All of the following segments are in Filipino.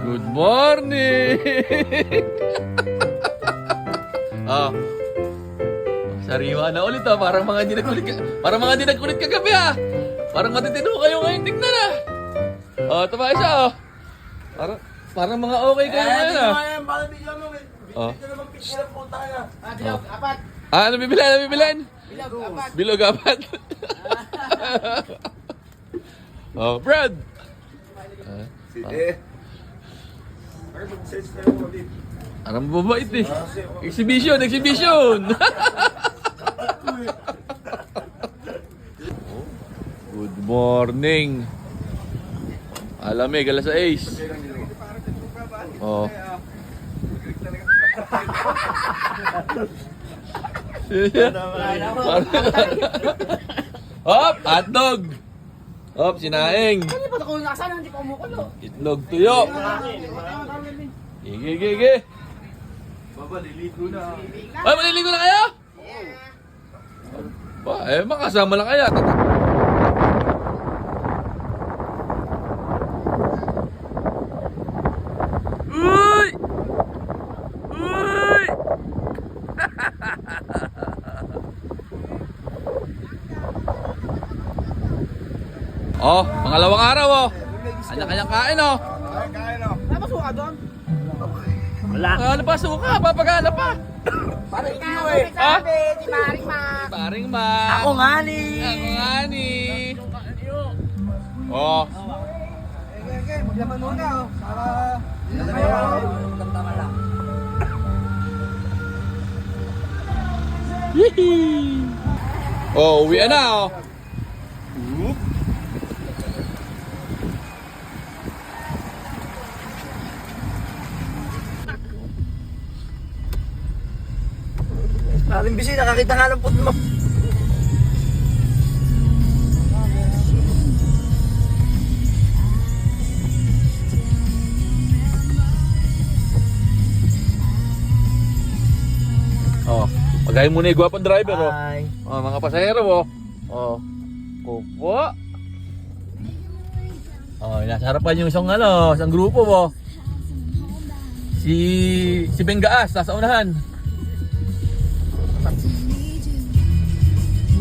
Good morning! Oh. Sariwa na ulit ah. Parang mga hindi nagkulit parang mga hindi nagkulit kagabi ah. Parang matitino kayo ngayon tignan ah. Oh, tama isa oh. Parang mga okay kayo ngayon ah. Oh. Ano bibilhan? Ano bibilhan? Bilog apat. Oh, Brad. Sige. Parang mabait eh. Exhibition, exhibition. Good morning. Alamig, alas 6. Oh. Hop, hotdog. Hop, sinaing. Hindi pa ako nakasan, hindi pa umukulo. Itlog tuyo. Gigi, gigi. Baba, liligo na. Ay, maliligo na kayo? Ba, makasama lang kaya. Uy! Uy! Oh, pangalawang araw oh. Kanya-kanyang kain oh. Kain o. Tapos suka doon. Ano pa suka? Papagana pa. Para ikaw, Ah? sabi, di maring ma. Paring ma. Ako nga ni. Ako nga ni. Oh. Okay, maglaman muna oh. Para... Oh, uwi na oh. Maring bisi, nakakita nga ng puto mo. Oh, pagayin muna yung gwapang driver oh. Ay. Oh, mga pasahero oh. Oh. Opo. Oh, nasa harapan yung isang isang grupo oh. Si Bengaas nasa unahan.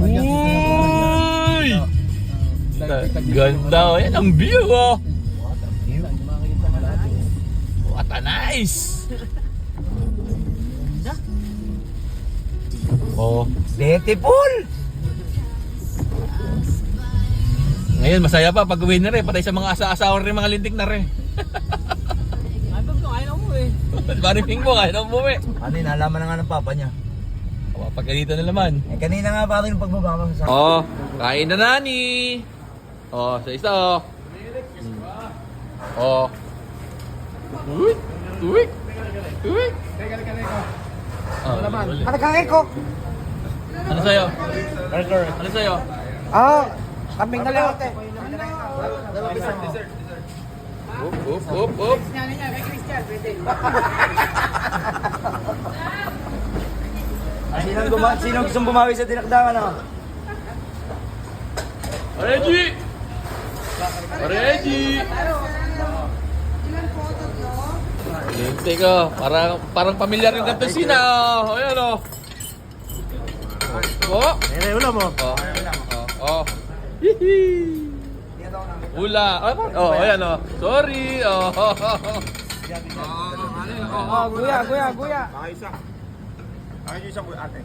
Uy! Ganda oh. Yan ang view oh. What a nice! Oh. Beautiful! Ngayon masaya pa pag uwi na rin. Patay sa mga asa-asawa rin mga lintik na rin. Andun ko, ayaw mo eh. Mariping mo kahit ang buwi. Ano yun, nalaman na nga ng papa niya. Pag ganito na naman. Eh, kanina nga pa rin pagbaba ko sa... Oh, kain na nani. Oh, sa isa oh. Oh. Uy, uy, uy. Oh, Ano kang ko? ano sa'yo? Ano sa'yo? Ah, kambing na lang. Up, up, up, up. Sino gustong bumawi sa dinakdakan ako? Reggie! Reggie! Lintik oh. Parang pamilyar yung ganito sina oh. Ayan oh. Oh. Eh, ulam mo. Oh. Oh. Hihi. Ula. Oh, ayan oh. Sorry. Oh. Oh, guya. Isa. Ayun yung isang ate.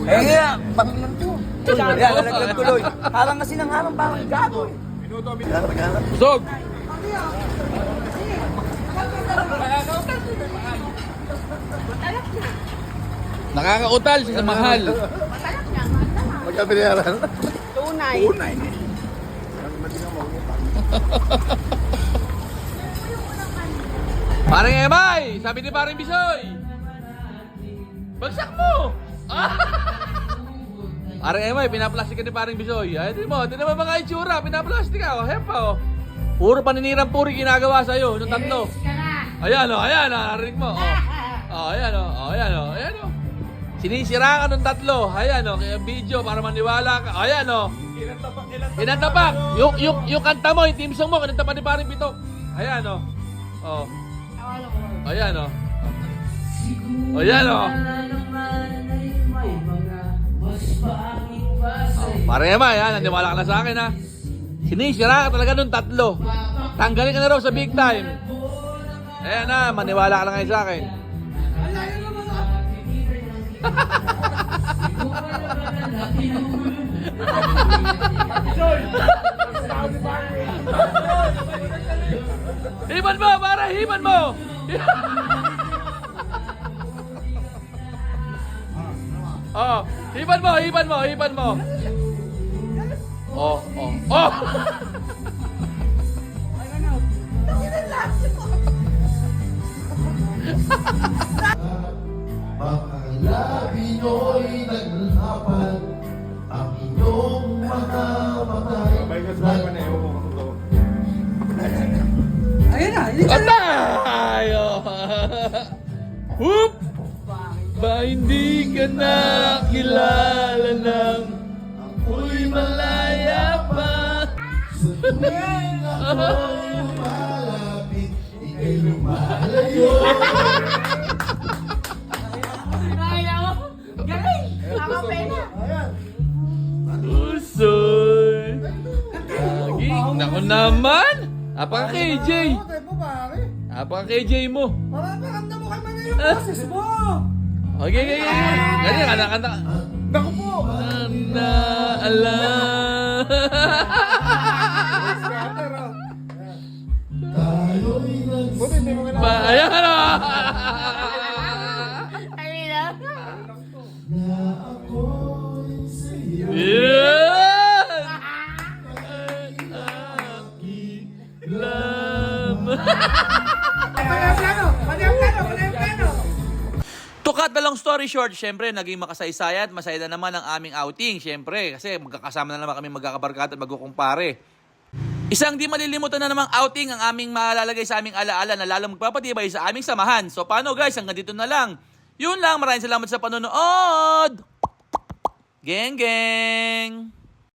Kaya Eh, Panginoon to. Yan, nalaglag tuloy. Harang kasi ng harang, parang gago eh. minuto. Busog. Nakakautal siya sa mahal. Magkabinayaran. Tunay. Unay. Parang Emay, sabi ni Parang Bisoy. Bagsak mo. Parang Emay, pinaplastik ka ni Parang Bisoy. Ay, di mo mga itsura, pinaplastik ka. Hepa oh. Puro paninirang puri ginagawa sa'yo, nung tatlo. Ayan o, narinig mo. Ayan o. Sinisira ka nung tatlo. Ayan o, kaya video para maniwala ka. Ayan o. Kinantapak. Yung kanta mo, yung team song mo, kinantapak ni paring Pitok. Ayan, oh. Oh. Ayan, oh. Ayan, oh. Pare naman, yan. Naniwala ka na sa akin, ha. Sinisira ka talaga nung 3. Tanggalin ka na raw sa big time. Ayan na, maniwala ka na ngayon sa akin. Hiban mo, pare, hiban mo. Oh, hiban mo. Oh. Labi nyo'y naglapan ang inyong mga matay. Ayun na, Atay! Whoop! Ba hindi ka na kilala ng ako'y malaya pa? Sa tuwing ako'y lumalapit, ika'y lumalayo. Galing! Tama pena! Usoy! Laging, naku naman! Apaka-KJ! Apaka-KJ mo! Paramdaman mo kay Manay yung boses mo! Okay. Ganyan, kanta. Naku po! Na alam. Tayo'y Ayan na! Alina! na ako'y sa'yo. Yan! Aking lam. To cut the long story short, syempre, naging makasaysayan at masaya na naman ang aming outing. Syempre, kasi magkakasama na naman kami magkakabarkada at magkukumpare. Isang di malilimutan na namang outing ang aming malalagay sa aming alaala na lalong magpapatibay sa aming samahan. So paano guys, hanggang dito na lang. Yun lang, maraming salamat sa panonood. Geng!